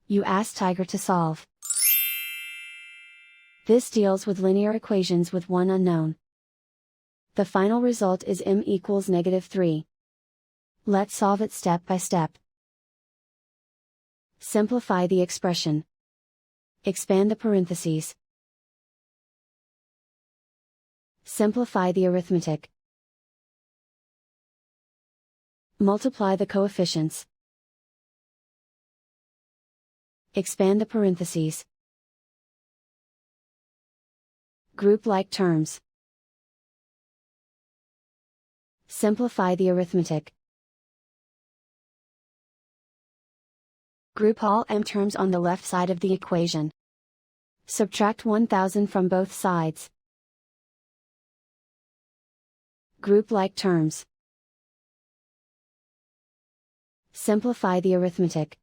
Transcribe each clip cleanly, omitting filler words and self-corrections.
You ask Tiger to solve. This deals with linear equations with one unknown. The final result is m equals -3. Let's solve it step by step. Simplify the expression. Expand the parentheses. Simplify the arithmetic. Multiply the coefficients. Expand the parentheses. Group like terms. Simplify the arithmetic. Group all m terms on the left side of the equation. Subtract 1000 from both sides. Group like terms. Simplify the arithmetic.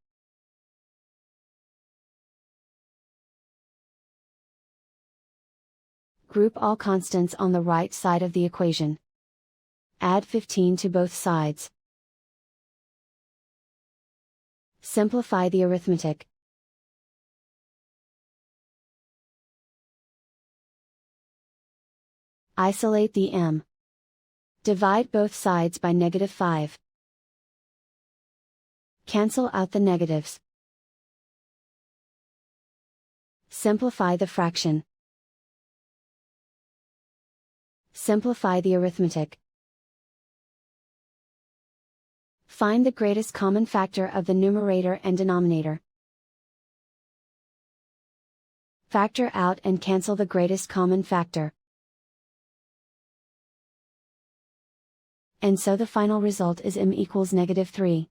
Group all constants on the right side of the equation. Add 15 to both sides. Simplify the arithmetic. Isolate the m. Divide both sides by -5. Cancel out the negatives. Simplify the fraction. Simplify the arithmetic. Find the greatest common factor of the numerator and denominator. Factor out and cancel the greatest common factor. And so the final result is m equals -3.